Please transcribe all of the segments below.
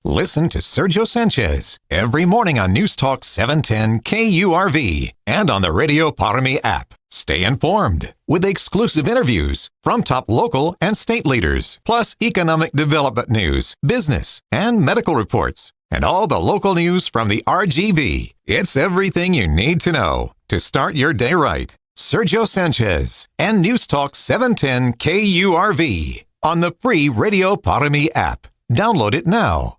Listen to Sergio Sanchez every morning on News Talk 710 KURV and on the Radio Parami app. Stay informed with exclusive interviews from top local and state leaders, plus economic development news, business, and medical reports, and all the local news from the RGV. It's everything you need to know to start your day right. Sergio Sanchez and News Talk 710 KURV on the free Radio Parami app. Download it now.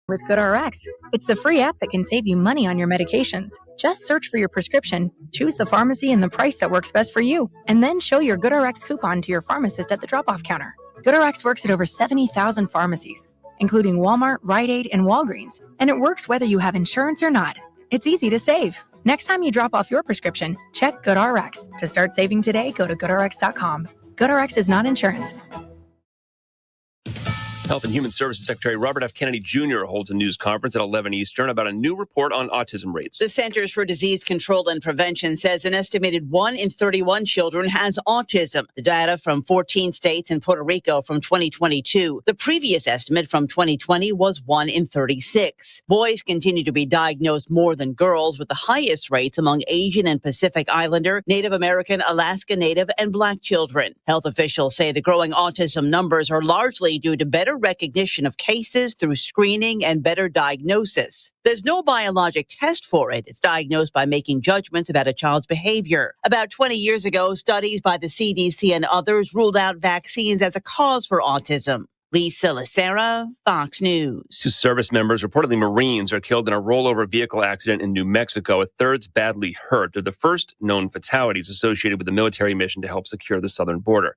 With GoodRx. It's the free app that can save you money on your medications. Just search for your prescription, choose the pharmacy and the price that works best for you, and then show your GoodRx coupon to your pharmacist at the drop-off counter. GoodRx works at over 70,000 pharmacies, including Walmart, Rite Aid, and Walgreens, and it works whether you have insurance or not. It's easy to save. Next time you drop off your prescription, check GoodRx. To start saving today, go to GoodRx.com. GoodRx is not insurance. Health and Human Services Secretary Robert F. Kennedy Jr. holds a news conference at 11 Eastern about a new report on autism rates. The Centers for Disease Control and Prevention says an estimated 1 in 31 children has autism. The data from 14 states and Puerto Rico from 2022. The previous estimate from 2020 was 1 in 36. Boys continue to be diagnosed more than girls, with the highest rates among Asian and Pacific Islander, Native American, Alaska Native, and Black children. Health officials say the growing autism numbers are largely due to better recognition of cases through screening and better diagnosis. There's no biologic test for it. It's diagnosed by making judgments about a child's behavior. About 20 years ago, studies by the CDC and others ruled out vaccines as a cause for autism. Lisa Lacera, Fox News. 2 service members, reportedly Marines, are killed in a rollover vehicle accident in New Mexico. A third's badly hurt. They're the first known fatalities associated with the military mission to help secure the southern border.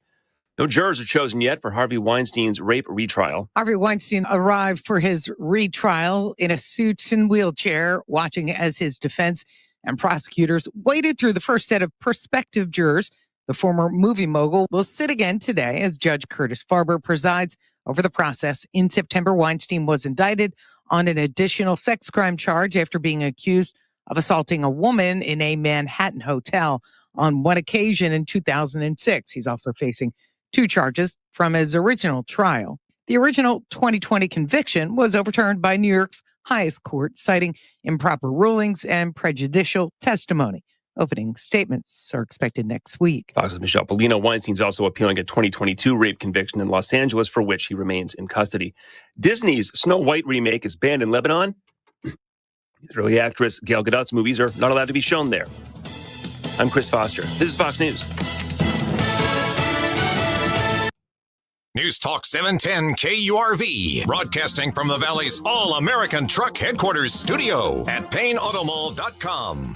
No jurors are chosen yet for Harvey Weinstein's rape retrial. Harvey Weinstein arrived for his retrial in a suit and wheelchair, watching as his defense and prosecutors waited through the first set of prospective jurors. The former movie mogul will sit again today as Judge Curtis Farber presides over the process. In September, Weinstein was indicted on an additional sex crime charge after being accused of assaulting a woman in a Manhattan hotel on one occasion in 2006. He's also facing 2 charges from his original trial. The original 2020 conviction was overturned by New York's highest court, citing improper rulings and prejudicial testimony. Opening statements are expected next week. Fox's Michelle Polino. Weinstein's also appealing a 2022 rape conviction in Los Angeles, for which he remains in custody. Disney's Snow White remake is banned in Lebanon. Israeli actress Gal Gadot's movies are not allowed to be shown there. I'm Chris Foster. This is Fox News. News Talk 710 KURV, broadcasting from the Valley's All-American Truck Headquarters studio at PayneAutomall.com.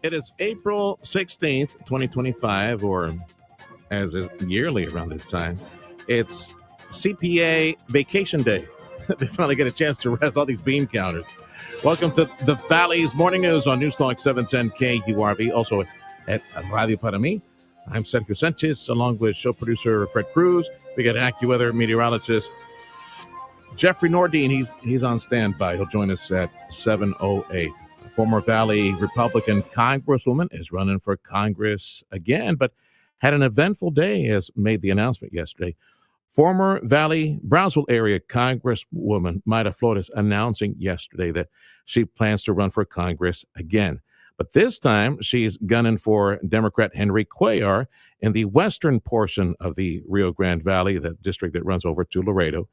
It is April 16th, 2025, or as is yearly around this time, it's CPA Vacation Day. They finally get a chance to rest all these bean counters. Welcome to the Valley's Morning News on News Talk 710 KURV, also at Radio Parami. I'm Sergio Sanchez, along with show producer Fred Cruz. We got AccuWeather meteorologist Jeffrey Nordine. He's on standby. He'll join us at 7:08. A former Valley Republican congresswoman is running for Congress again, but had an eventful day, as made the announcement yesterday. Former Valley Brownsville area Congresswoman Mayra Flores announcing yesterday that she plans to run for Congress again. But this time, she's gunning for Democrat Henry Cuellar in the western portion of the Rio Grande Valley, the district that runs over to Laredo.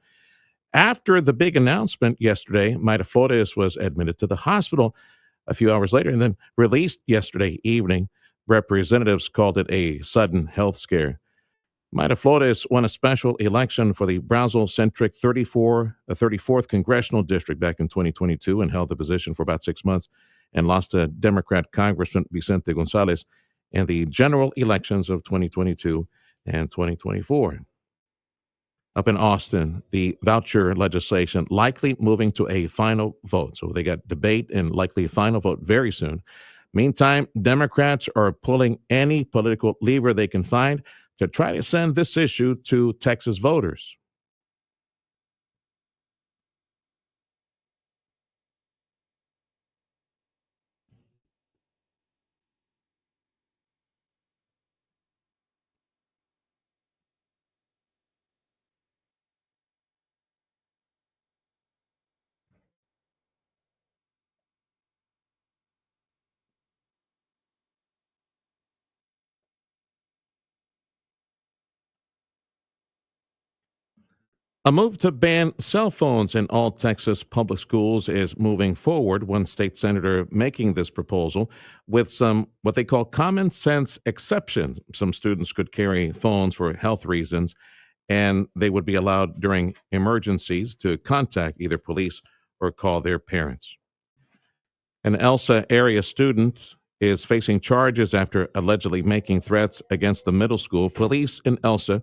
After the big announcement yesterday, Mayra Flores was admitted to the hospital a few hours later and then released yesterday evening. Representatives called it a sudden health scare. Mayra Flores won a special election for the Brownsville-centric 34th Congressional District back in 2022 and held the position for about 6 months, and lost to Democrat Congressman Vicente Gonzalez in the general elections of 2022 and 2024. Up in Austin, the voucher legislation likely moving to a final vote. So they got debate and likely a final vote very soon. Meantime, Democrats are pulling any political lever they can find to try to send this issue to Texas voters. A move to ban cell phones in all Texas public schools is moving forward. One state senator making this proposal with some what they call common sense exceptions. Some students could carry phones for health reasons, and they would be allowed during emergencies to contact either police or call their parents. An Elsa area student is facing charges after allegedly making threats against the middle school. Police in Elsa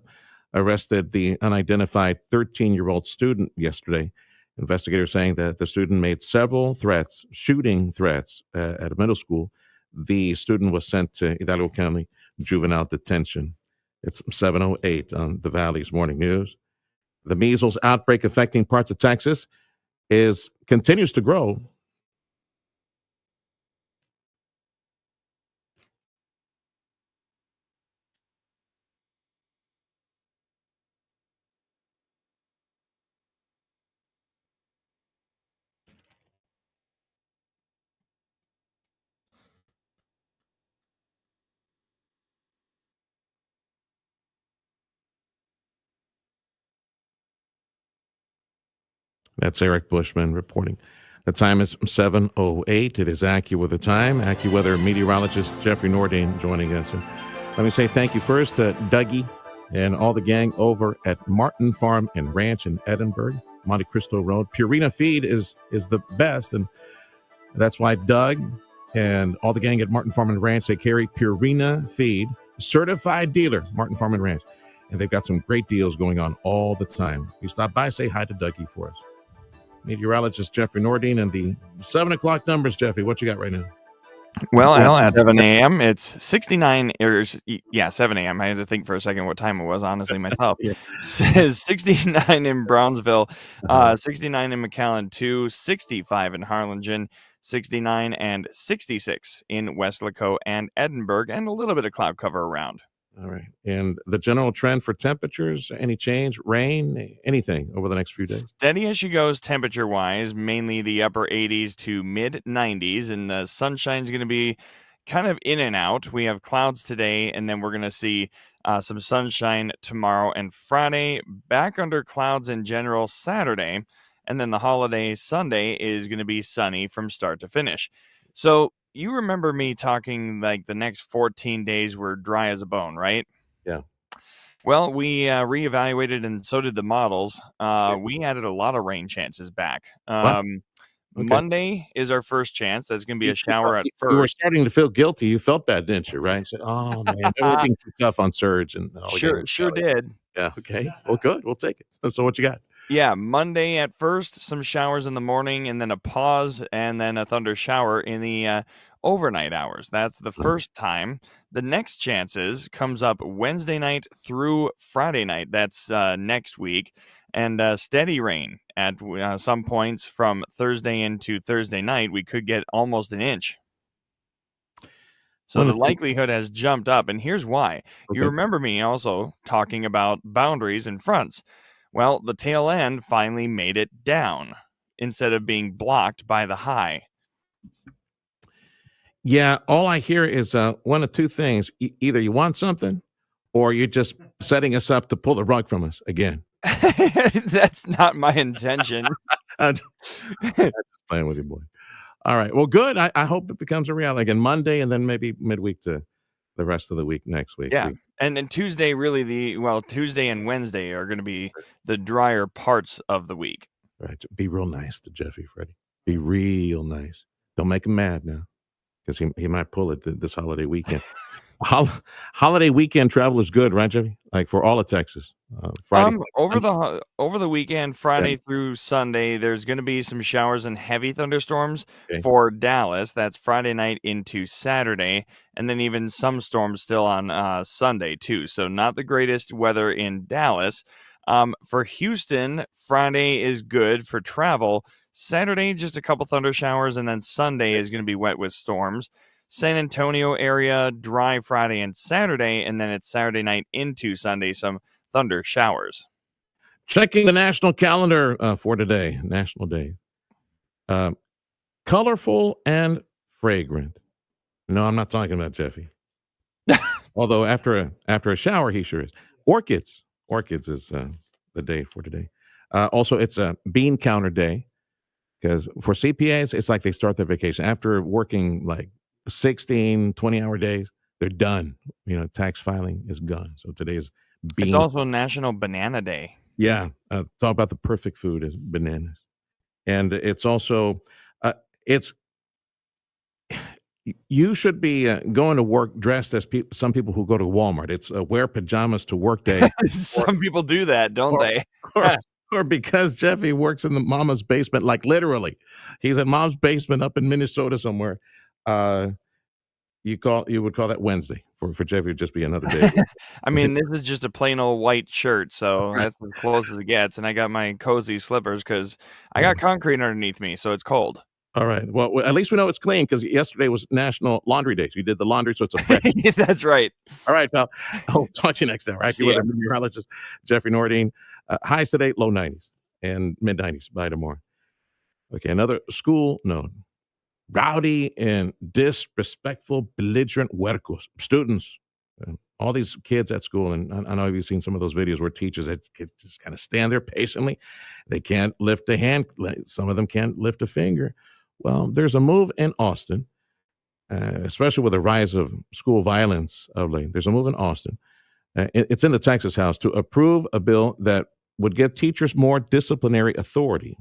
arrested the unidentified 13-year-old student yesterday. Investigators saying that the student made several threats, shooting threats at a middle school. The student was sent to Hidalgo County Juvenile Detention. It's 7:08 on the Valley's Morning News. The measles outbreak affecting parts of Texas continues to grow. That's Eric Bushman reporting. The time is 7:08. It is AccuWeather time. AccuWeather meteorologist Jeffrey Nordine joining us. And let me say thank you first to Dougie and all the gang over at Martin Farm and Ranch in Edinburgh, Monte Cristo Road. Purina Feed is the best, and that's why Doug and all the gang at Martin Farm and Ranch, they carry Purina Feed, certified dealer, Martin Farm and Ranch. And they've got some great deals going on all the time. You stop by, say hi to Dougie for us. Meteorologist Jeffrey Nordine and the 7 o'clock numbers. Jeffy, what you got right now? Well, Al, at 7 a.m., it's 69, 7 a.m. I had to think for a second what time it was, honestly, myself. Yeah. Says 69 in Brownsville, 69 in McAllen, 65 in Harlingen, 69 and 66 in Westlaco and Edinburgh, and a little bit of cloud cover around. All right. And the general trend for temperatures, any change, rain, anything over the next few days? Steady as she goes temperature-wise, mainly the upper 80s to mid-90s, and the sunshine's going to be kind of in and out. We have clouds today, and then we're going to see some sunshine tomorrow and Friday, back under clouds in general Saturday, and then the holiday Sunday is going to be sunny from start to finish. So you remember me talking like the next 14 days were dry as a bone, right? Yeah. Well, we reevaluated, and so did the models. We added a lot of rain chances back. Okay. Monday is our first chance. That's going to be a shower at first. You were starting to feel guilty. You felt bad, didn't you? Right? You said, "Oh man, they were being too tough on Surge." And sure did. Yeah. Okay. Well, good. We'll take it. So, what you got? Yeah, Monday at first, some showers in the morning, and then a pause, and then a thunder shower in the overnight hours. That's the first time. The next chances comes up Wednesday night through Friday night. That's next week. And steady rain at some points from Thursday into Thursday night. We could get almost an inch. So the likelihood has jumped up, and here's why. Okay. You remember me also talking about boundaries and fronts. Well, the tail end finally made it down instead of being blocked by the high. Yeah, all I hear is one of two things. Either you want something or you're just setting us up to pull the rug from us again. That's not my intention. I'm just playing with you, boy. All right. Well, good. I hope it becomes a reality again Monday and then maybe midweek to the rest of the week next week. Yeah. And Tuesday, really Tuesday and Wednesday are going to be the drier parts of the week. Right. Be real nice to Jeffy, Freddie. Be real nice. Don't make him mad now because he might pull it this holiday weekend. Holiday weekend travel is good, right, Jeffy? Like for all of Texas. Friday. Over the weekend, Friday through Sunday, there's going to be some showers and heavy thunderstorms for Dallas. That's Friday night into Saturday, and then even some storms still on Sunday too. So not the greatest weather in Dallas. For Houston, Friday is good for travel. Saturday, just a couple thunder showers, and then Sunday is going to be wet with storms. San Antonio area, dry Friday and Saturday, and then it's Saturday night into Sunday, some thunder showers. Checking the national calendar for today, National Day. Colorful and fragrant. No, I'm not talking about Jeffy. Although after a shower, he sure is. Orchids is the day for today. Also, it's a bean counter day because for CPAs, it's like they start their vacation after working like 16, 20-hour days. They're done. Tax filing is gone. So today is bean. It's also National Banana Day. Yeah. Talk about the perfect food is bananas. And it's also, it's, you should be going to work dressed as some people who go to Walmart. It's wear pajamas to work day. Some people do that, don't they? Or because Jeffy works in the mama's basement, like literally. He's in mom's basement up in Minnesota somewhere. You would call that Wednesday. For Jeffy, it would just be another day. I mean, this is just a plain old white shirt, so that's as close as it gets. And I got my cozy slippers because I got concrete underneath me, so it's cold. All right. Well, at least we know it's clean because yesterday was National Laundry Day. So you did the laundry, so it's a fresh. That's right. All right, pal. I'll talk to you next hour. AccuWeather meteorologist Jeffrey Nordine. Highs today, low 90s and mid 90s by tomorrow. Okay, another school note. Rowdy and disrespectful, belligerent huercos. Students, all these kids at school, and I know you've seen some of those videos where teachers just kind of stand there patiently. They can't lift a hand. Some of them can't lift a finger. Well, there's a move in Austin, especially with the rise of school violence of late. There's a move in Austin. It's in the Texas House to approve a bill that would give teachers more disciplinary authority.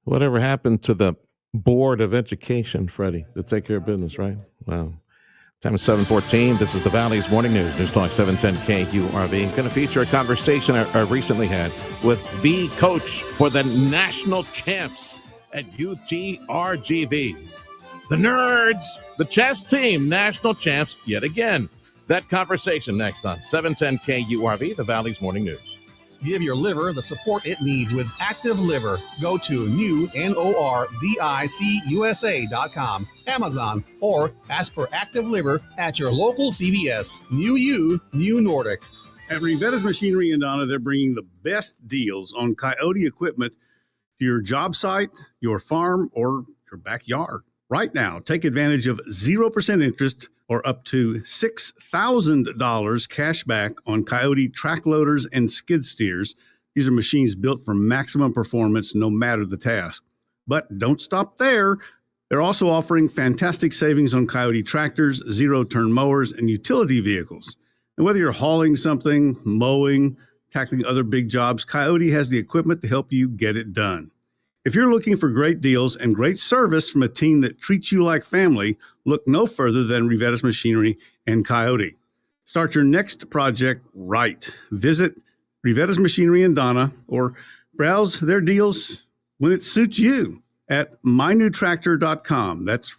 Whatever happened to the Board of Education, Freddie, to take care of business, right? Wow. Time is 7:14. This is the Valley's Morning News. News Talk 710 KURV. Going to feature a conversation I recently had with the coach for the national champs at UTRGV. The Nerds, the chess team, national champs yet again. That conversation next on 710 KURV, the Valley's Morning News. Give your liver the support it needs with Active Liver. Go to NORDICUSA.com, Amazon, or ask for Active Liver at your local CVS. New you, new Nordic. At Rivetta's Machinery in Donna, they're bringing the best deals on Coyote equipment to your job site, your farm, or your backyard. Right now, take advantage of 0% interest or up to $6,000 cash back on Coyote track loaders and skid steers. These are machines built for maximum performance no matter the task. But don't stop there. They're also offering fantastic savings on Coyote tractors, zero-turn mowers, and utility vehicles. And whether you're hauling something, mowing, tackling other big jobs, Coyote has the equipment to help you get it done. If you're looking for great deals and great service from a team that treats you like family, look no further than Rivetta's Machinery and Coyote. Start your next project right. Visit Rivetta's Machinery in Donna or browse their deals when it suits you at mynewtractor.com. That's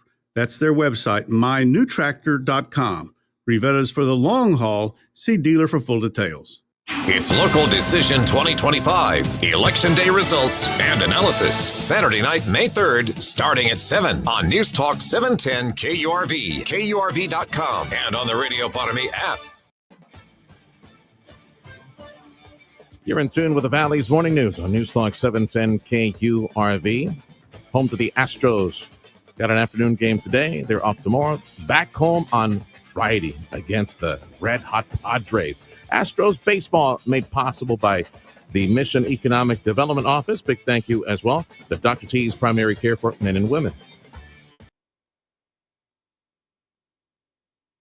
their website, mynewtractor.com. Rivetta's for the long haul. See dealer for full details. It's Local Decision 2025, Election Day results and analysis. Saturday night, May 3rd, starting at 7 on News Talk 710 KURV, KURV.com, and on the Radio Parami app. You're in tune with the Valley's Morning News on News Talk 710 KURV. Home to the Astros. Got an afternoon game today. They're off tomorrow. Back home on Friday against the Red Hot Padres. Astros baseball made possible by the Mission Economic Development Office. Big thank you as well to Dr. T's Primary Care for Men and Women.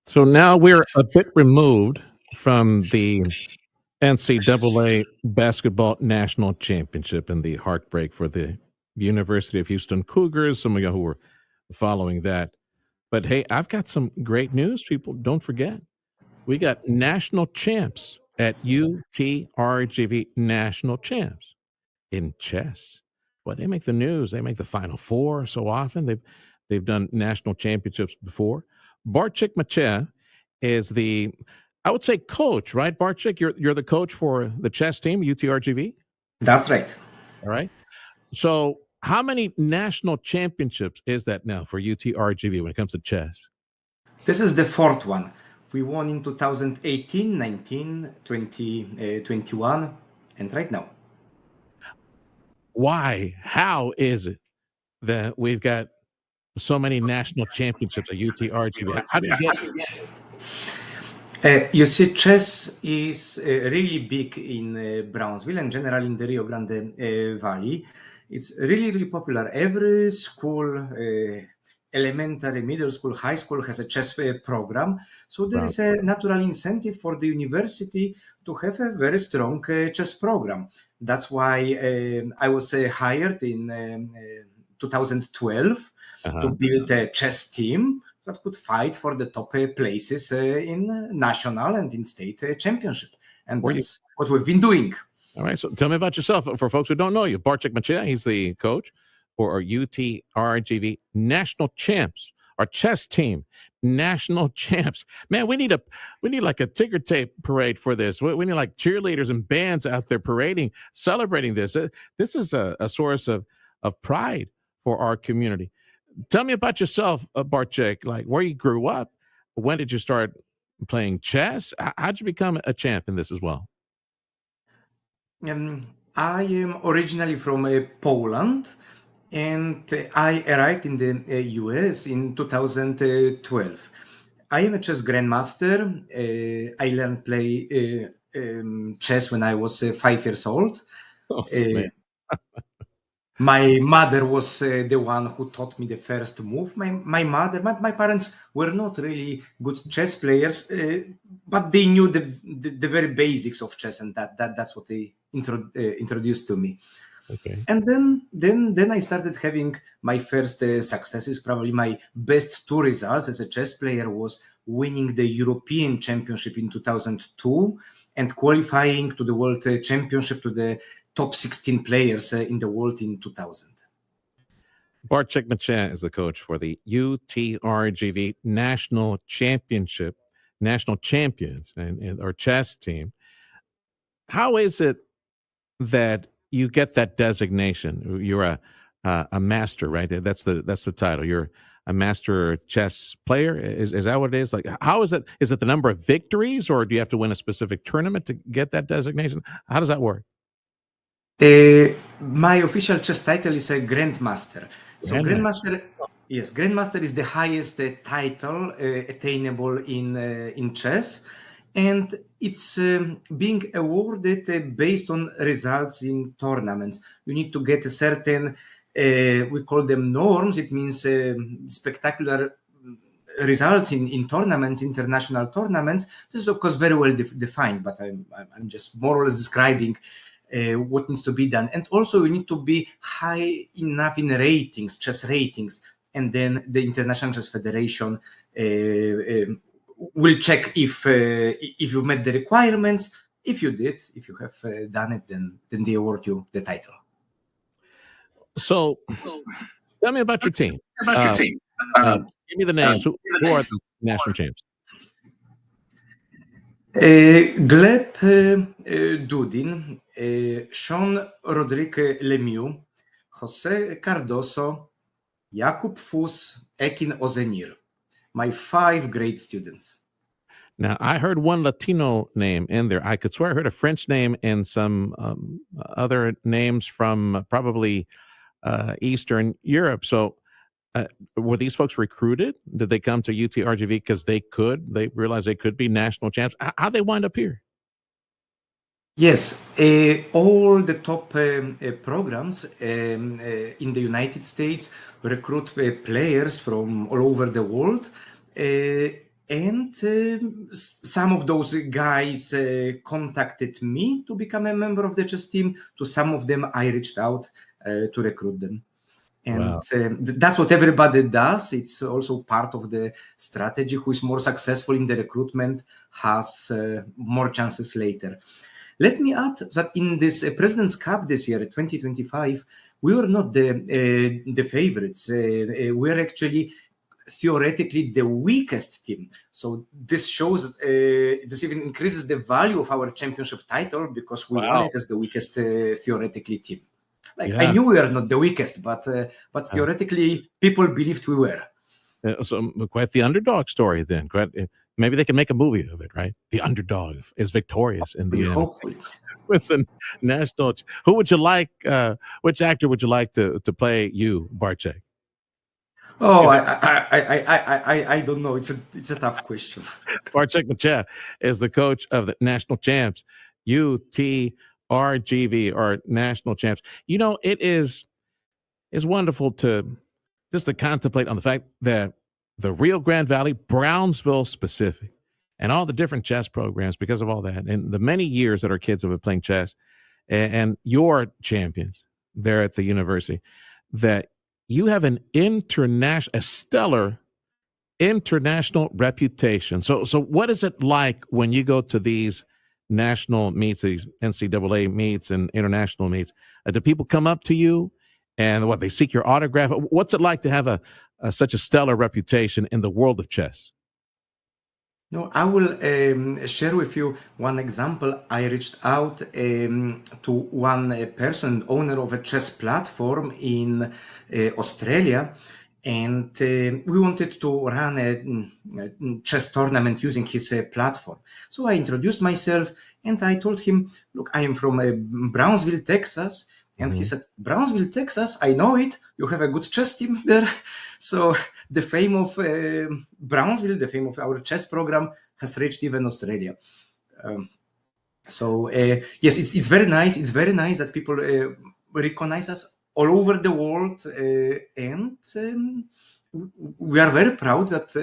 So now we're a bit removed from the NCAA Basketball National Championship and the heartbreak for the University of Houston Cougars. Some of you who were following that. But hey, I've got some great news, people. Don't forget. We got national champs at UTRGV, national champs in chess. Well, they make the news. They make the Final Four so often. They've done national championships before. Barczyk Maciej is the, I would say, coach, right? Barczyk, you're the coach for the chess team, UTRGV. That's right. All right. So, how many national championships is that now for UTRGV when it comes to chess? This is the fourth one. We won in 2018, 19, 20, 21, and right now. Why? How is it that we've got so many national championships at UTRGV? How do you get it? You see, chess is really big in Brownsville and generally in the Rio Grande Valley. It's really, really popular. Every school, elementary, middle school, high school has a chess program. So there is a natural incentive for the university to have a very strong chess program. That's why I was hired in 2012 to build a chess team that could fight for the top places in national and in state championship. And that's what we've been doing. All right. So tell me about yourself. For folks who don't know you, Barczyk Maciej, he's the coach for our UTRGV national champs, our chess team, national champs. Man, we need like a ticker tape parade for this. We need like cheerleaders and bands out there parading, celebrating this. This is a source of pride for our community. Tell me about yourself, Barczyk, like where you grew up. When did you start playing chess? How'd you become a champ in this as well? I am originally from Poland, and I arrived in the US in 2012. I am a chess grandmaster. I learned play chess when I was 5 years old. My mother was the one who taught me the first move. My parents were not really good chess players, but they knew the very basics of chess, and that's what they introduced to me. Okay. And then I started having my first successes. Probably my best two results as a chess player was winning the European Championship in 2002 and qualifying to the World Championship to the top 16 players in the world in 2000. Barczyk Maciej is the coach for the UTRGV National Championship, national champions, and our chess team. How is it that you get that designation? You're a master, right? That's the title. You're a master chess player. Is that what it is? Like, how is it? Is it the number of victories, or do you have to win a specific tournament to get that designation? How does that work? My official chess title is a Grandmaster. So Grandmaster is the highest title attainable in chess, and it's being awarded based on results in tournaments. You need to get a certain, we call them norms. It means spectacular results in tournaments, international tournaments. This is of course very well defined, but I'm just more or less describing what needs to be done. And also you need to be high enough in ratings, chess ratings, and then the International Chess Federation will check if you met the requirements. If you did, if you have done it, then they award you the title. So tell me about your team. Give me the names. Who are the national champs? Gleb Dudin, Sean Rodrigue Lemieux, Jose Cardoso, Jakub Fus, Ekin Ozenir. My 5 great students. Now, I heard one Latino name in there. I could swear I heard a French name and some other names from probably Eastern Europe. So were these folks recruited? Did they come to UTRGV because they realized they could be national champs? How'd they wind up here? Yes, all the top programs in the United States recruit players from all over the world. And some of those guys contacted me to become a member of the chess team. To some of them, I reached out to recruit them. And Wow. That's what everybody does. It's also part of the strategy. Who is more successful in the recruitment has more chances later. Let me add that in this President's Cup this year, 2025, we were not the favorites. We're actually theoretically the weakest team. So this shows, this even increases the value of our championship title because we won it as the weakest theoretically team. I knew we were not the weakest, but theoretically people believed we were. So quite the underdog story then. Maybe they can make a movie of it, right? The underdog is victorious in the end. Hopefully. It's a national. Who would you like? Which actor would you like to play you, Bartek? Oh, I don't know. It's a tough question. Bartek Machea is the coach of the national champs, UTRGV, or national champs. You know, it's wonderful to contemplate on the fact that the Rio Grande Valley, Brownsville specific, and all the different chess programs, because of all that, and the many years that our kids have been playing chess, and your champions there at the university, that you have a stellar international reputation. So what is it like when you go to these national meets, these NCAA meets and international meets? Do people come up to you and they seek your autograph? What's it like to have such a stellar reputation in the world of chess? No, I will share with you one example. I reached out to one person, owner of a chess platform in Australia, and we wanted to run a chess tournament using his platform. So I introduced myself and I told him, look, I am from Brownsville, Texas. And he said, Brownsville, Texas, I know it. You have a good chess team there. So the fame of Brownsville, the fame of our chess program has reached even Australia. Yes, it's very nice. It's very nice that people recognize us all over the world. And we are very proud that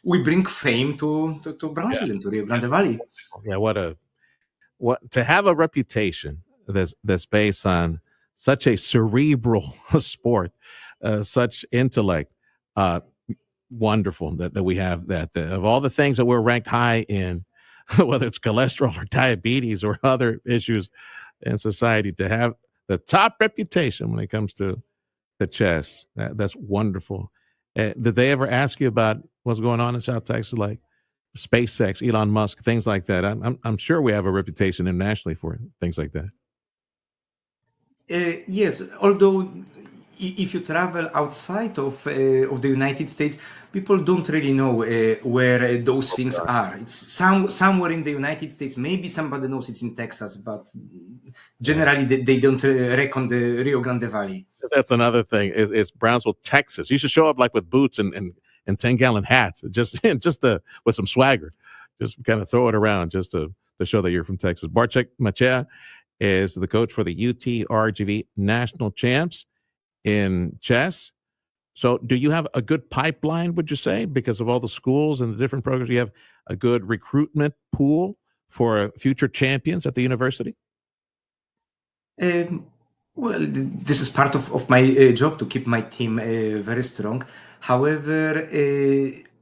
we bring fame to Brownsville and to Rio Grande Valley. Yeah, what to have a reputation that's based on such a cerebral sport, such intellect, wonderful that we have that. Of all the things that we're ranked high in, whether it's cholesterol or diabetes or other issues in society, to have the top reputation when it comes to the chess, that's wonderful. Did they ever ask you about what's going on in South Texas, like SpaceX, Elon Musk, things like that? I'm sure we have a reputation internationally for things like that. Yes, although if you travel outside of the United States, people don't really know where those things are. It's somewhere in the United States. Maybe somebody knows it's in Texas, but generally they don't reckon the Rio Grande Valley. That's another thing. It's Brownsville, Texas. You should show up like with boots and 10-gallon hats, just with some swagger. Just kind of throw it around just to show that you're from Texas. Bartek Machea is the coach for the UTRGV national champs in chess. So do you have a good pipeline, would you say, because of all the schools and the different programs? You have a good recruitment pool for future champions at the university? Well, this is part of my job to keep my team very strong. However,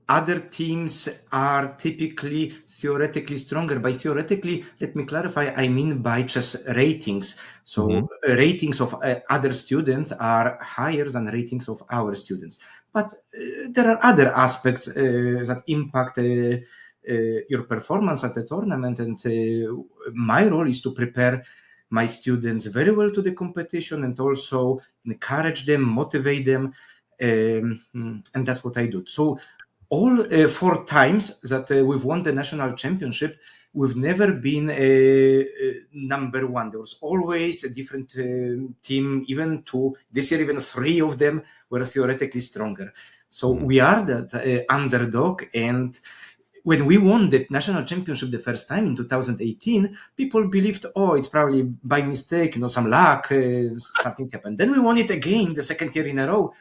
other teams are typically theoretically stronger. By theoretically, let me clarify, I mean by chess ratings. So ratings of other students are higher than ratings of our students. But there are other aspects that impact your performance at the tournament. And my role is to prepare my students very well to the competition and also encourage them, motivate them. And that's what I do. So all 4 times that we've won the national championship, we've never been number one. There was always a different team, even 2. This year, even 3 of them were theoretically stronger. So we are that underdog. And when we won the national championship the first time in 2018, people believed, oh, it's probably by mistake, some luck, something happened. Then we won it again the second year in a row.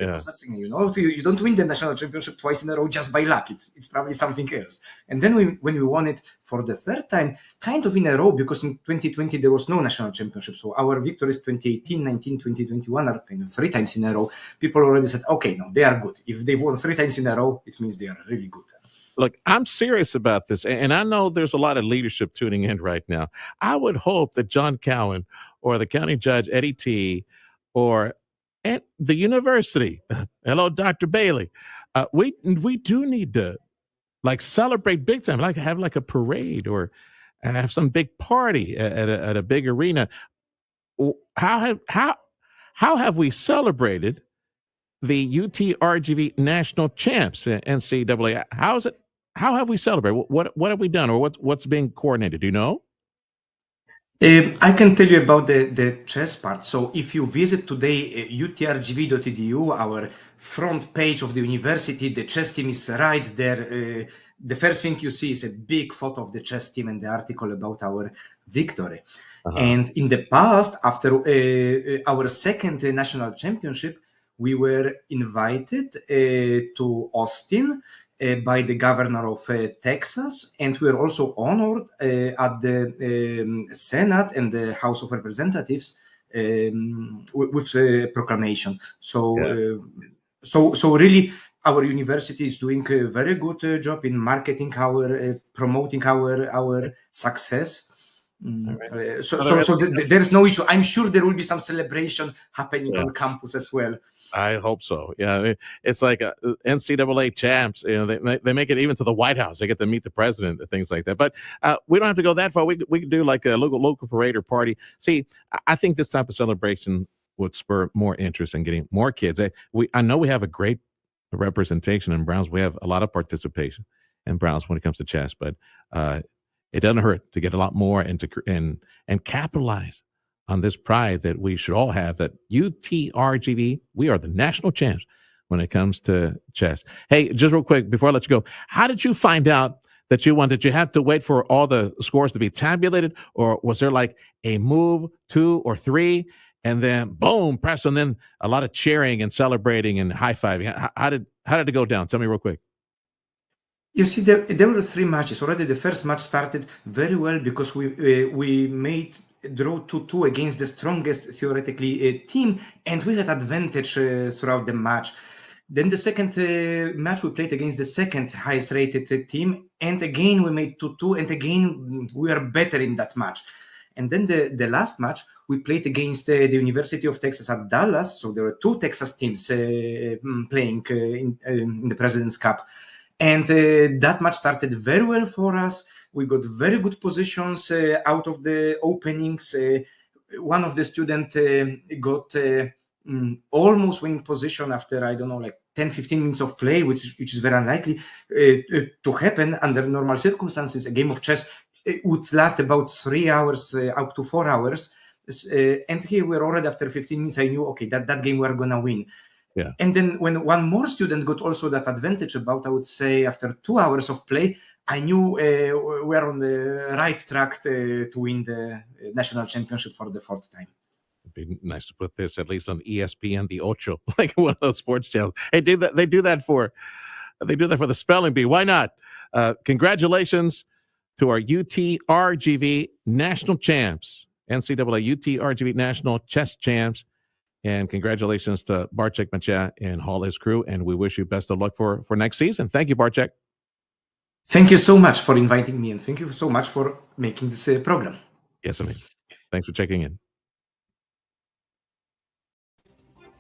Yeah. You don't win the national championship twice in a row just by luck. It's probably something else. And then when we won it for the 3rd time, kind of in a row, because in 2020 there was no national championship. So our victories 2018, 19, 2021 are 3 times in a row. People already said, okay, no, they are good. If they won 3 times in a row, it means they are really good. Look, I'm serious about this, and I know there's a lot of leadership tuning in right now. I would hope that John Cowan or the county judge Eddie T, or at the university, hello, Dr. Bailey, we do need to like celebrate big time, like have like a parade or have some big party at a big arena. How have we celebrated the UTRGV national champs in NCAA? How is it? How have we celebrated? What have we done, or what's being coordinated? Do you know? I can tell you about the chess part. So if you visit today utrgv.edu, our front page of the university, the chess team is right there. The first thing you see is a big photo of the chess team and the article about our victory. And in the past, after our second national championship, we were invited to Austin by the governor of Texas, and we were also honored at the Senate and the House of Representatives with a proclamation. So really, our university is doing a very good job in marketing promoting our success. There is no issue. I'm sure there will be some celebration happening on campus as well. I hope so. Yeah, it's like NCAA champs. You know, they make it even to the White House. They get to meet the president and things like that. But we don't have to go that far. We can do like a local parade or party. See, I think this type of celebration would spur more interest in getting more kids. I know we have a great representation in Browns. We have a lot of participation in Browns when it comes to chess, but it doesn't hurt to get a lot more and capitalize on this pride that we should all have, that UTRGV, we are the national champs when it comes to chess. Hey, just real quick before I let you go, how did you find out that you won? Did you have to wait for all the scores to be tabulated, or was there like a move 2 or 3 and then boom, press, and then a lot of cheering and celebrating and high-fiving? How did it go down? Tell me real quick. You see, there were 3 matches. Already the first match started very well because we made draw 2-2 against the strongest theoretically team, and we had advantage throughout the match. Then the second match we played against the second highest rated team, and again we made 2-2, and again we are better in that match. And then the last match we played against the University of Texas at Dallas. So there were 2 Texas teams playing in the President's Cup. And that match started very well for us. We got very good positions out of the openings. One of the students got almost winning position after, I don't know, like 10-15 minutes of play, which is very unlikely to happen under normal circumstances. A game of chess would last about 3 hours, up to 4 hours. And here we're already after 15 minutes, I knew, okay, that game we're going to win. Yeah. And then when one more student got also that advantage about, I would say, after 2 hours of play, I knew we're on the right track to win the national championship for the 4th time. It'd be nice to put this at least on ESPN, the Ocho, like one of those sports channels. Hey, they do that for the spelling bee. Why not? Congratulations to our UTRGV national champs, NCAA UTRGV national chess champs. And congratulations to Bartek Machia and all his crew. And we wish you best of luck for next season. Thank you, Bartek. Thank you so much for inviting me, and thank you so much for making this program. Yes, I mean, thanks for checking in.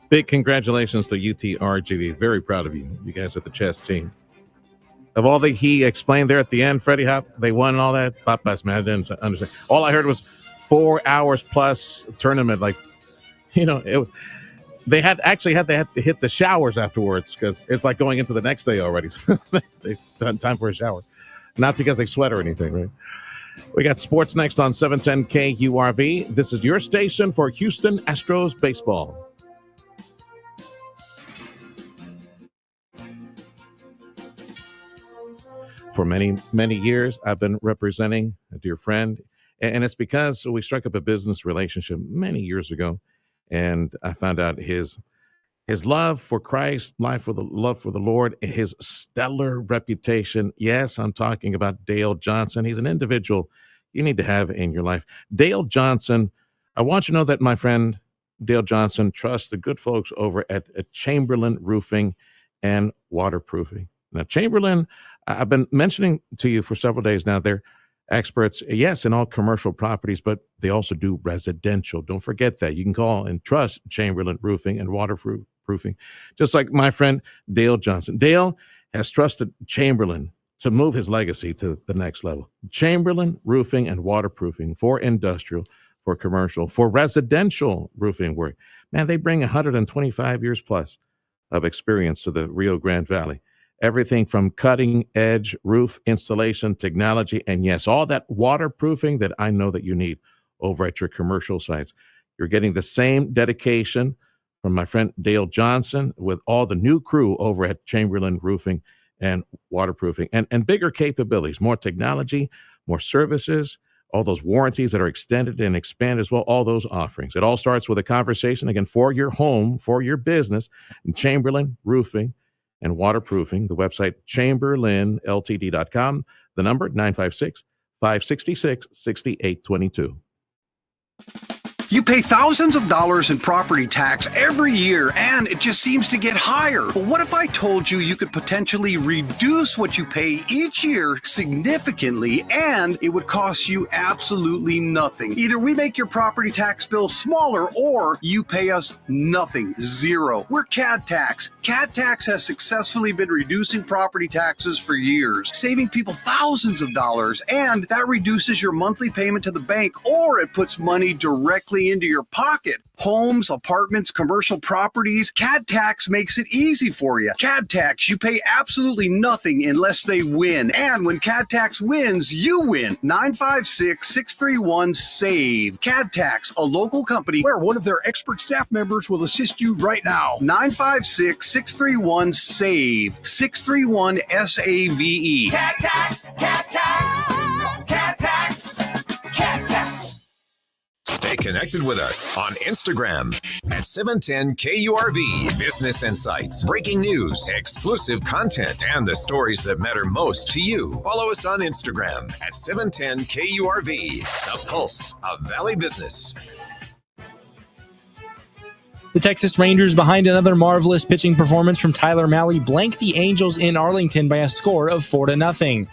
Big congratulations to UTRGV. Very proud of you. You guys are the chess team. Of all that he explained there at the end, Freddie Hop, they won and all that. Papas, man, I didn't understand. All I heard was 4 hours plus tournament. Like, you know, they had to hit the showers afterwards because it's like going into the next day already. It's time for a shower. Not because they sweat or anything, right? We got sports next on 710 KURV. This is your station for Houston Astros baseball. For many, many years, I've been representing a dear friend, and it's because we struck up a business relationship many years ago, and I found out his love for Christ, love for the Lord, his stellar reputation. Yes, I'm talking about Dale Johnson. He's an individual you need to have in your life. Dale Johnson, I want you to know that my friend Dale Johnson trusts the good folks over at Chamberlain Roofing and Waterproofing. Now, Chamberlain, I've been mentioning to you for several days now, they're experts, yes, in all commercial properties, but they also do residential. Don't forget that. You can call and trust Chamberlain Roofing and Waterproofing, just like my friend Dale Johnson. Dale has trusted Chamberlain to move his legacy to the next level. Chamberlain Roofing and Waterproofing for industrial, for commercial, for residential roofing work. Man, they bring 125 years plus of experience to the Rio Grande Valley. Everything from cutting edge roof installation technology, and yes, all that waterproofing that I know that you need over at your commercial sites. You're getting the same dedication from my friend Dale Johnson with all the new crew over at Chamberlain Roofing and Waterproofing, and bigger capabilities, more technology, more services, all those warranties that are extended and expanded as well, all those offerings. It all starts with a conversation, again, for your home, for your business, and Chamberlain Roofing and Waterproofing, the website chamberlainltd.com, the number 956-566-6822. You pay thousands of dollars in property tax every year, and it just seems to get higher. But what if I told you you could potentially reduce what you pay each year significantly, and it would cost you absolutely nothing? Either we make your property tax bill smaller, or you pay us nothing, zero. We're CAD Tax. CAD Tax has successfully been reducing property taxes for years, saving people thousands of dollars, and that reduces your monthly payment to the bank, or it puts money directly into your pocket. Homes, apartments, commercial properties, CAD Tax makes it easy for you. CAD Tax, you pay absolutely nothing unless they win. And when CAD Tax wins, you win. 956-631-SAVE. CAD Tax, a local company where one of their expert staff members will assist you right now. 956-631-SAVE. 631-SAVE. CAD Tax, CAD Tax, CAD Tax, CAD Tax. Stay connected with us on Instagram at 710 KURV. Business insights, breaking news, exclusive content, and the stories that matter most to you. Follow us on Instagram at 710 KURV, the pulse of Valley business. The Texas Rangers, behind another marvelous pitching performance from Tyler Mahle, blanked the Angels in Arlington by a score of 4-0.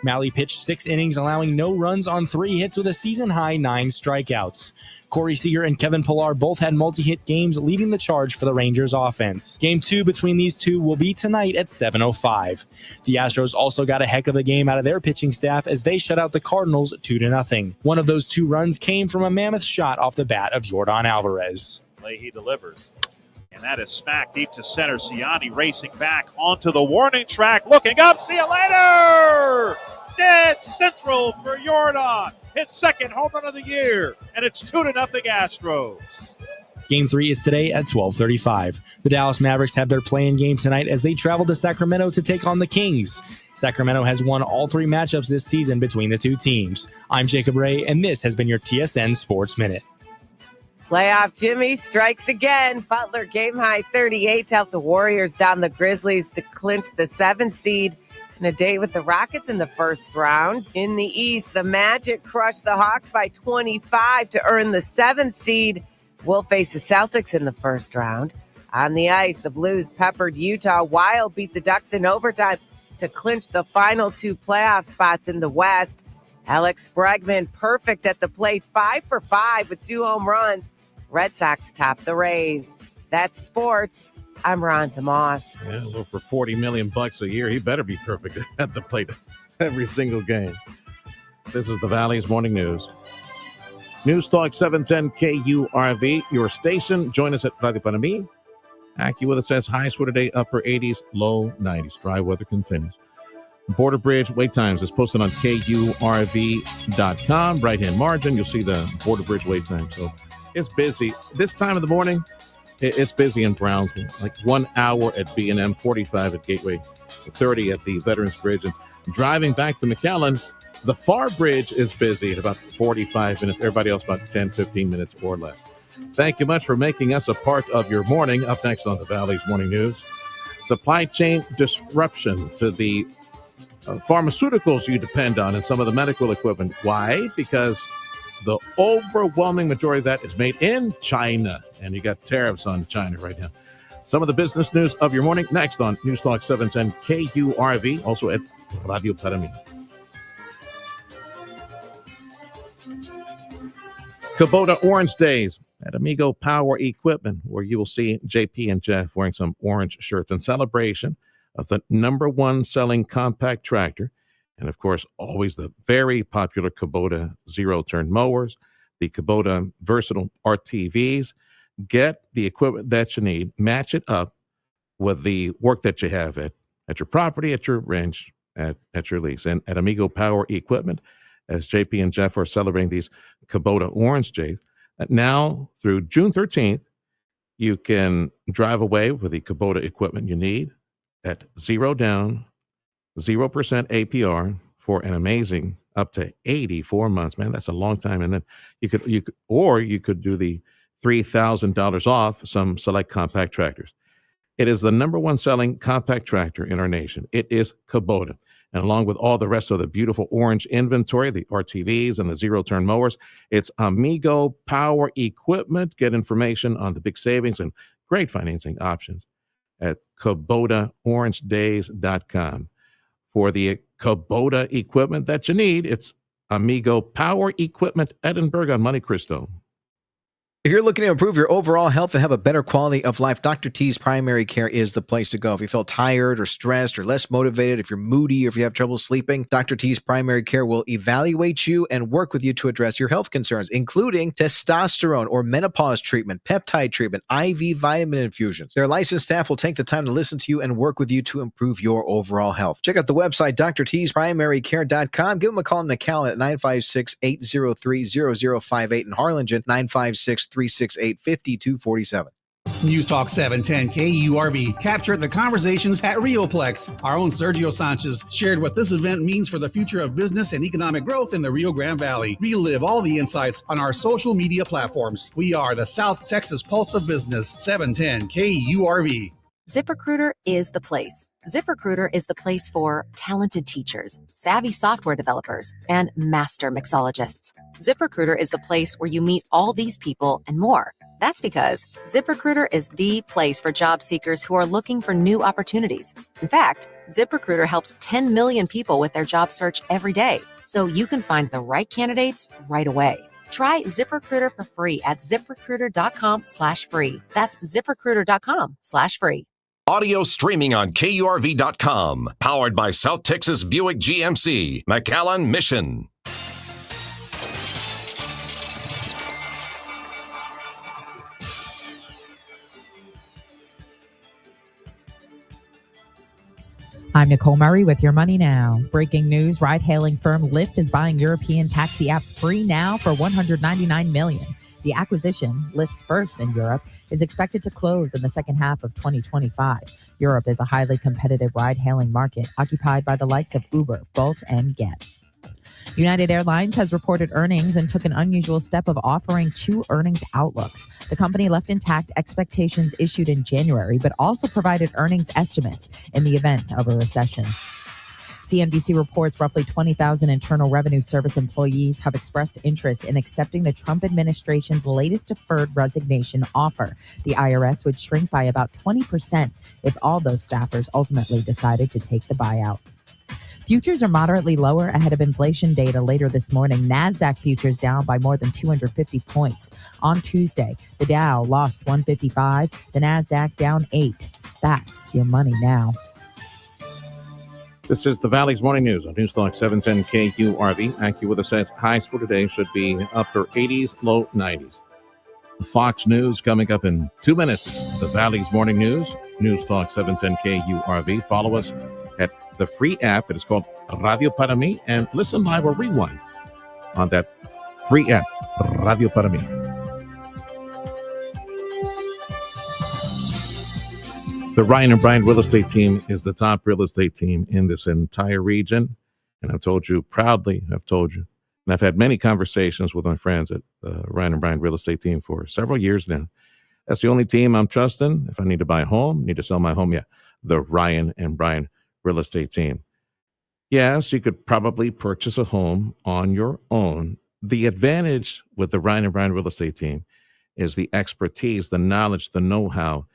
Mahle pitched 6 innings, allowing no runs on 3 hits with a season-high 9 strikeouts. Corey Seager and Kevin Pillar both had multi-hit games, leading the charge for the Rangers offense. Game 2 between these two will be tonight at 7:05. The Astros also got a heck of a game out of their pitching staff as they shut out the Cardinals 2-0. One of those 2 runs came from a mammoth shot off the bat of Yordan Alvarez. He delivers. And that is smacked deep to center. Ciani racing back onto the warning track, looking up. See you later! Dead central for Yordan. His second home run of the year. And it's 2-0 Astros. Game 3 is today at 12:35. The Dallas Mavericks have their play-in game tonight as they travel to Sacramento to take on the Kings. Sacramento has won all 3 matchups this season between the two teams. I'm Jacob Ray, and this has been your TSN Sports Minute. Playoff Jimmy strikes again. Butler game high 38 to help the Warriors down the Grizzlies to clinch the 7th seed in a day with the Rockets in the first round. In the East, the Magic crushed the Hawks by 25 to earn the 7th seed. We'll face the Celtics in the first round. On the ice, the Blues peppered Utah. Wild beat the Ducks in overtime to clinch the final 2 playoff spots in the West. Alex Bregman perfect at the plate, 5 for 5 with 2 home runs. Red Sox top the Rays. That's sports. I'm Ron Moss. Yeah, well, for $40 million a year, he better be perfect at the plate every single game. This is the Valley's Morning News. News Talk 710 KURV, your station. Join us at Radio Panamí. AccuWeather says highs for today, upper 80s, low 90s. Dry weather continues. Border Bridge wait times is posted on KURV.com. Right-hand margin, you'll see the Border Bridge wait time. So it's busy. This time of the morning, it's busy in Brownsville. Like 1 hour at B&M, 45 at Gateway, 30 at the Veterans Bridge. And driving back to McAllen, the Far Bridge is busy at about 45 minutes. Everybody else about 10, 15 minutes or less. Thank you much for making us a part of your morning. Up next on the Valley's Morning News, supply chain disruption to the pharmaceuticals you depend on and some of the medical equipment. Why? Because the overwhelming majority of that is made in China, and you got tariffs on China right now. Some of the business news of your morning next on News Talk 710 KURV, also at Radio Para Mi. Kubota Orange Days at Amigo Power Equipment, where you will see JP and Jeff wearing some orange shirts in celebration of the #1 selling compact tractor. And of course, always the very popular Kubota zero-turn mowers, the Kubota versatile RTVs. Get the equipment that you need, match it up with the work that you have at your property, at your ranch, at your lease. And at Amigo Power Equipment, as JP and Jeff are celebrating these Kubota Orange Days, now through June 13th, you can drive away with the Kubota equipment you need at 0 down, 0% APR for an amazing up to 84 months. Man, that's a long time. And then you could do the $3,000 off some select compact tractors. It is the #1 selling compact tractor in our nation. It is Kubota. And along with all the rest of the beautiful orange inventory, the RTVs and the zero-turn mowers, it's Amigo Power Equipment. Get information on the big savings and great financing options at KubotaOrangeDays.com. For the Kubota equipment that you need, it's Amigo Power Equipment, Edinburgh on Monte Cristo. If you're looking to improve your overall health and have a better quality of life, Dr. T's Primary Care is the place to go. If you feel tired or stressed or less motivated, if you're moody or if you have trouble sleeping, Dr. T's Primary Care will evaluate you and work with you to address your health concerns, including testosterone or menopause treatment, peptide treatment, IV vitamin infusions. Their licensed staff will take the time to listen to you and work with you to improve your overall health. Check out the website, drtsprimarycare.com. Give them a call in the Cal at 956-803-0058 in Harlingen, 956-368-5247. News Talk 710 KURV captured the conversations at Rioplex. Our own Sergio Sanchez shared what this event means for the future of business and economic growth in the Rio Grande Valley. Relive all the insights on our social media platforms. We are the South Texas Pulse of Business, 710 KURV. ZipRecruiter is the place. ZipRecruiter is the place for talented teachers, savvy software developers, and master mixologists. ZipRecruiter is the place where you meet all these people and more. That's because ZipRecruiter is the place for job seekers who are looking for new opportunities. In fact, ZipRecruiter helps 10 million people with their job search every day, so you can find the right candidates right away. Try ZipRecruiter for free at ZipRecruiter.com/free. That's ZipRecruiter.com/free. Audio streaming on KURV.com. Powered by South Texas Buick GMC, McAllen Mission. I'm Nicole Murray with Your Money Now. Breaking news, ride-hailing firm Lyft is buying European taxi app FreeNow for $199 million. The acquisition, Lyft's first in Europe, is expected to close in the second half of 2025. Europe is a highly competitive ride-hailing market occupied by the likes of Uber, Bolt, and Get. United Airlines has reported earnings and took an unusual step of offering two earnings outlooks. The company left intact expectations issued in January, but also provided earnings estimates in the event of a recession. CNBC reports roughly 20,000 Internal Revenue Service employees have expressed interest in accepting the Trump administration's latest deferred resignation offer. The IRS would shrink by about 20% if all those staffers ultimately decided to take the buyout. Futures are moderately lower ahead of inflation data later this morning. NASDAQ futures down by more than 250 points. On Tuesday, the Dow lost 155, the NASDAQ down 8. That's Your Money Now. This is the Valley's Morning News on Newstalk 710 KURV. AccuWeather says highs for today should be upper 80s, low 90s. Fox News coming up in 2 minutes. The Valley's Morning News, Newstalk 710 KURV. Follow us at the free app. It is called Radio Para Mi, and listen live or rewind on that free app, Radio Para Mi. The Ryan and Brian real estate team is the top real estate team in this entire region. And I've told you proudly, and I've had many conversations with my friends at the Ryan and Brian real estate team for several years now. That's the only team I'm trusting. If I need to buy a home, need to sell my home, the Ryan and Brian real estate team. Yes, you could probably purchase a home on your own. The advantage with the Ryan and Brian real estate team is the expertise, the knowledge, the know-how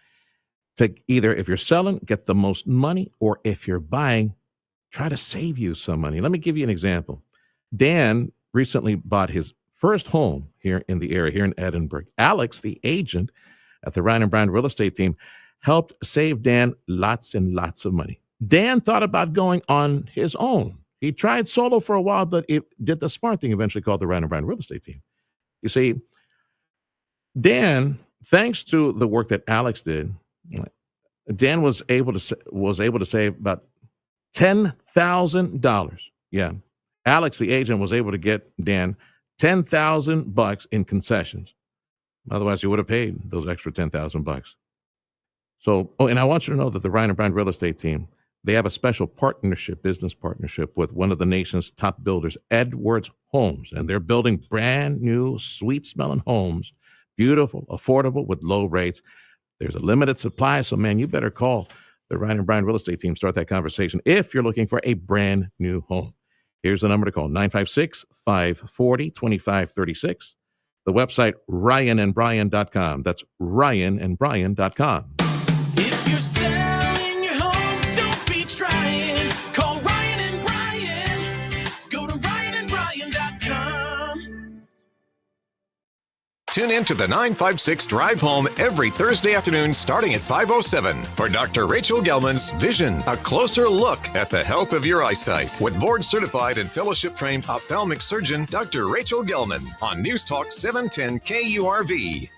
to either, if you're selling, get the most money, or if you're buying, try to save you some money. Let me give you an example. Dan recently bought his first home here in the area, here in Edinburgh. Alex, the agent at the Ryan and Bryan real estate team, helped save Dan lots and lots of money. Dan thought about going on his own. He tried solo for a while, but it did the smart thing, eventually called the Ryan and Bryan real estate team. You see, Dan, thanks to the work that Alex did, Dan was able to save about $10,000. Yeah. Alex, the agent, was able to get Dan $10,000 in concessions. Otherwise, he would have paid those extra $10,000. So, and I want you to know that the Ryan and Bryan real estate team, they have a special business partnership with one of the nation's top builders, Edwards Homes, and they're building brand new, sweet-smelling homes, beautiful, affordable, with low rates. There's a limited supply, so man, you better call the Ryan and Bryan real estate team. Start that conversation if you're looking for a brand new home. Here's the number to call, 956-540-2536. The website, ryanandbryan.com. That's ryanandbryan.com. If you're selling your home, don't be trying. Call Ryan and Bryan. Go to ryanandbryan.com. Tune in to the 956 Drive Home every Thursday afternoon starting at 5:07 for Dr. Rachel Gelman's Vision, a closer look at the health of your eyesight with board-certified and fellowship-trained ophthalmic surgeon Dr. Rachel Gelman on News Talk 710 KURV.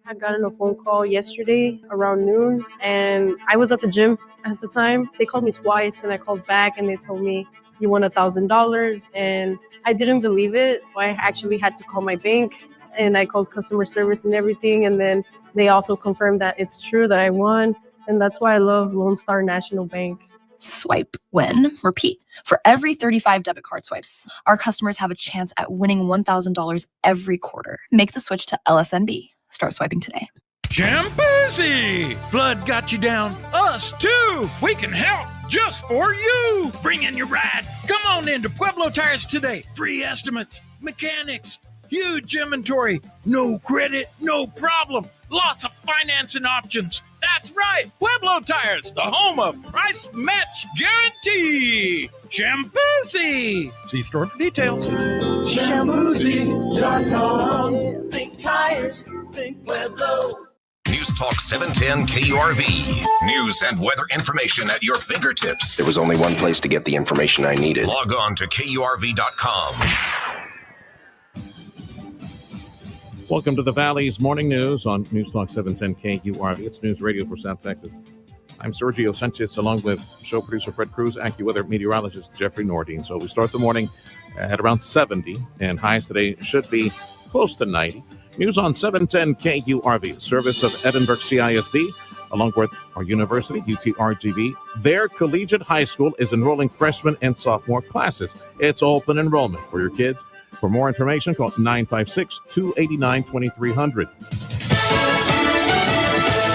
I got a phone call yesterday around noon, and I was at the gym at the time. They called me twice, and I called back, and they told me, you won $1,000, and I didn't believe it. I actually had to call my bank, and I called customer service and everything, and then they also confirmed that it's true that I won, and that's why I love Lone Star National Bank. Swipe, win, repeat. For every 35 debit card swipes, our customers have a chance at winning $1,000 every quarter. Make the switch to LSNB. Start swiping today. Jambuzzi! Flood got you down. Us too! We can help just for you! Bring in your ride. Come on into Pueblo Tires today. Free estimates, mechanics, huge inventory, no credit, no problem. Lots of financing options. That's right, Pueblo Tires, the home of price match guarantee. Jambuzzi! See store for details. Jambuzzi.com. Think tires, think Pueblo. News Talk 710 KURV. News and weather information at your fingertips. There was only one place to get the information I needed. Log on to KURV.com. Welcome to the Valley's Morning News on News Talk 710 KURV. It's News Radio for South Texas. I'm Sergio Sanchez, along with show producer Fred Cruz, AccuWeather meteorologist Jeffrey Nordine. So we start the morning at around 70, and highs today should be close to 90. News on 710 KURV, service of Edinburgh CISD, along with our university, UTRGV. Their collegiate high school is enrolling freshman and sophomore classes. It's open enrollment for your kids. For more information, call 956-289-2300.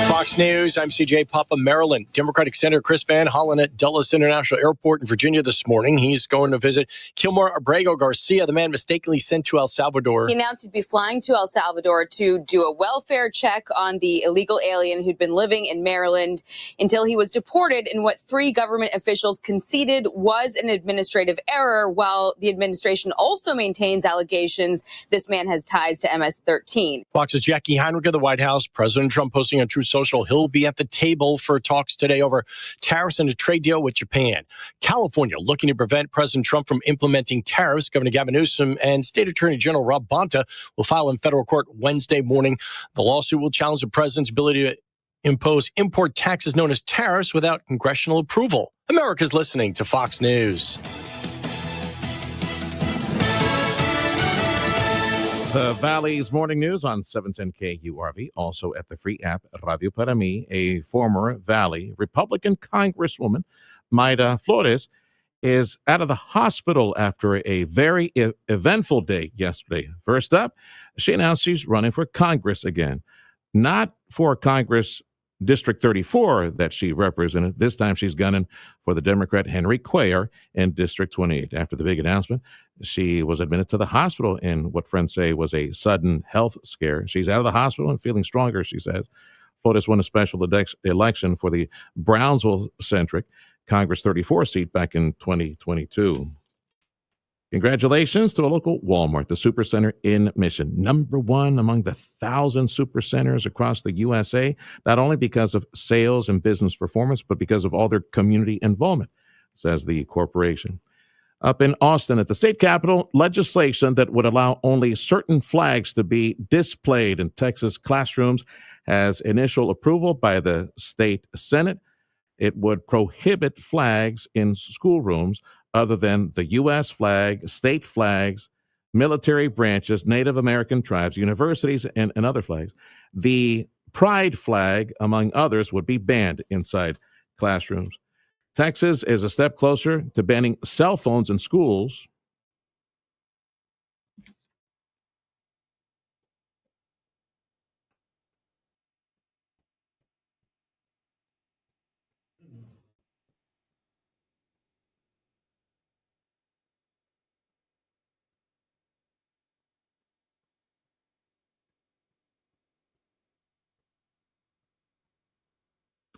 Fox News, I'm CJ Papa, Maryland. Democratic Senator Chris Van Hollen at Dulles International Airport in Virginia this morning. He's going to visit Kilmore Abrego Garcia, the man mistakenly sent to El Salvador. He announced he'd be flying to El Salvador to do a welfare check on the illegal alien who'd been living in Maryland until he was deported in what 3 government officials conceded was an administrative error, while the administration also maintains allegations this man has ties to MS-13. Fox's Jackie Heinrich of the White House. President Trump posting on Truth Social he'll be at the table for talks today over tariffs and a trade deal with Japan. California looking to prevent President Trump from implementing tariffs. Governor Gavin Newsom and State Attorney General Rob Bonta will file in federal court Wednesday morning. The lawsuit will challenge the president's ability to impose import taxes known as tariffs without congressional approval. America's listening to Fox News. The Valley's Morning News on 710 KURV, also at the free app Radio Para Mi. A former Valley Republican Congresswoman, Mayra Flores, is out of the hospital after a very eventful day yesterday. First up, she announced she's running for Congress again. Not for Congress District 34 that she represented. This time she's gunning for the Democrat Henry Cuellar in District 28. After the big announcement, she was admitted to the hospital in what friends say was a sudden health scare. She's out of the hospital and feeling stronger, she says. POTUS won a special election for the Brownsville-centric Congress 34 seat back in 2022. Congratulations to a local Walmart, the Supercenter in Mission. Number one among the 1,000 supercenters across the USA, not only because of sales and business performance, but because of all their community involvement, says the corporation. Up in Austin at the state capitol, legislation that would allow only certain flags to be displayed in Texas classrooms has initial approval by the state Senate. It would prohibit flags in schoolrooms other than the U.S. flag, state flags, military branches, Native American tribes, universities, and other flags. The pride flag, among others, would be banned inside classrooms. Texas is a step closer to banning cell phones in schools.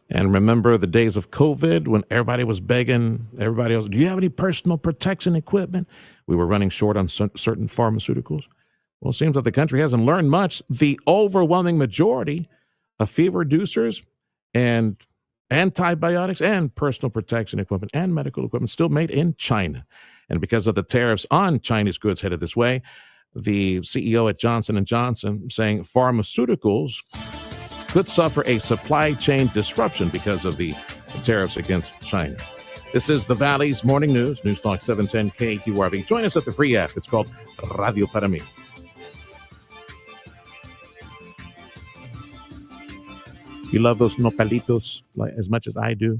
And remember the days of COVID when everybody was begging everybody else, do you have any personal protection equipment? We were running short on certain pharmaceuticals. Well, it seems that the country hasn't learned much. The overwhelming majority of fever reducers and antibiotics and personal protection equipment and medical equipment still made in China. And because of the tariffs on Chinese goods headed this way, the CEO at Johnson & Johnson saying pharmaceuticals could suffer a supply chain disruption because of the tariffs against China. This is the Valley's Morning News, News Talk 710 KQRV. Join us at the free app. It's called Radio Para Mí. You love those nopalitos like as much as I do.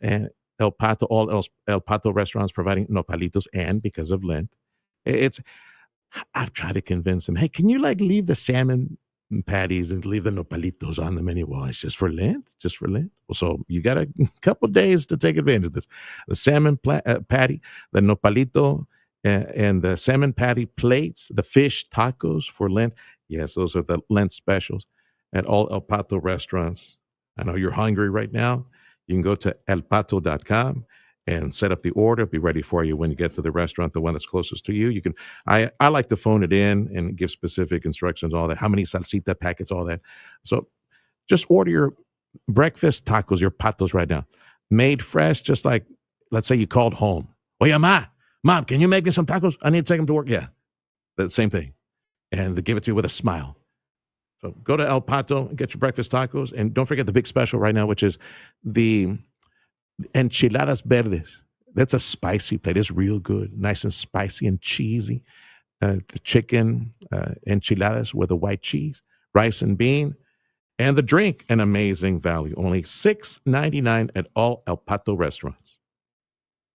And El Pato, all El Pato restaurants providing nopalitos, and because of Lent, I've tried to convince them, hey, can you leave the salmon patties and leave the nopalitos on the menu? Well, it's just for Lent, Well, so you got a couple days to take advantage of this. The salmon patty, the nopalito, and the salmon patty plates, the fish tacos for Lent. Yes, those are the Lent specials at all El Pato restaurants. I know you're hungry right now. You can go to elpato.com and set up the order. It'll be ready for you when you get to the restaurant, the one that's closest to you. You can. I like to phone it in and give specific instructions, all that, how many salsita packets, all that. So just order your breakfast tacos, your patos right now. Made fresh, just like, let's say you called home. Oye, Mom, can you make me some tacos? I need to take them to work. Yeah, the same thing. And they give it to you with a smile. So go to El Pato and get your breakfast tacos. And don't forget the big special right now, which is the enchiladas verdes. That's a spicy plate. It's real good, nice and spicy and cheesy. The chicken enchiladas with a white cheese, rice and bean, and the drink, an amazing value. Only $6.99 at all El Pato restaurants.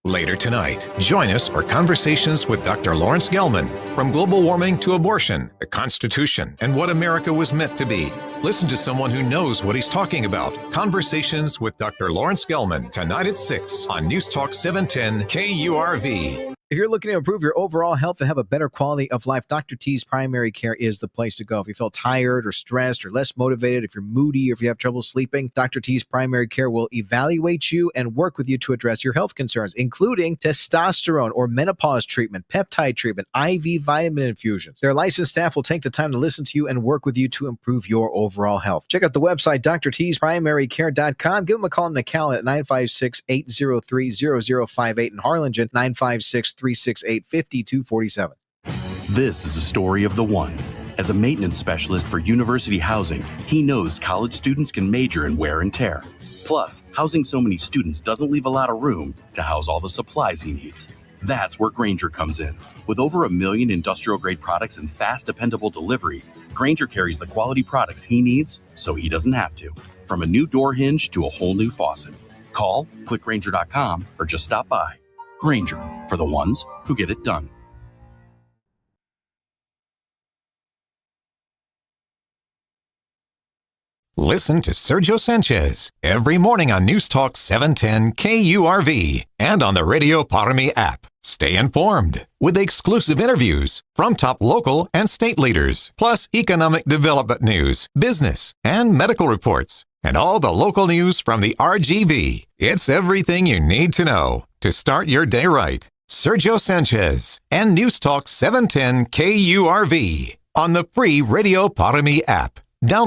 Later tonight, join us for conversations with Dr. Lawrence Gelman, from global warming to abortion, the Constitution, and what America was meant to be. Listen to someone who knows what he's talking about. Conversations with Dr. Lawrence Gelman, tonight at 6 on News Talk 710 KURV. If you're looking to improve your overall health and have a better quality of life, Dr. T's Primary Care is the place to go. If you feel tired or stressed or less motivated, if you're moody or if you have trouble sleeping, Dr. T's Primary Care will evaluate you and work with you to address your health concerns, including testosterone or menopause treatment, peptide treatment, IV vitamin infusions. Their licensed staff will take the time to listen to you and work with you to improve your overall health. Check out the website, drtsprimarycare.com. Give them a call in the Cal at 956-803-0058 in Harlingen, 956-368-5247. This is a story of the one. As a maintenance specialist for university housing, he knows college students can major in wear and tear. Plus, housing so many students doesn't leave a lot of room to house all the supplies he needs. That's where Grainger comes in. With over 1 million industrial-grade products and fast, dependable delivery, Grainger carries the quality products he needs so he doesn't have to. From a new door hinge to a whole new faucet. Call, click Grainger.com, or just stop by. Grainger, for the ones who get it done. Listen to Sergio Sanchez every morning on News Talk 710 KURV and on the Radio Parami app. Stay informed with exclusive interviews from top local and state leaders, plus economic development news, business, and medical reports, and all the local news from the RGV. It's everything you need to know to start your day right. Sergio Sanchez and News Talk 710 KURV on the free Radio Parami app. Download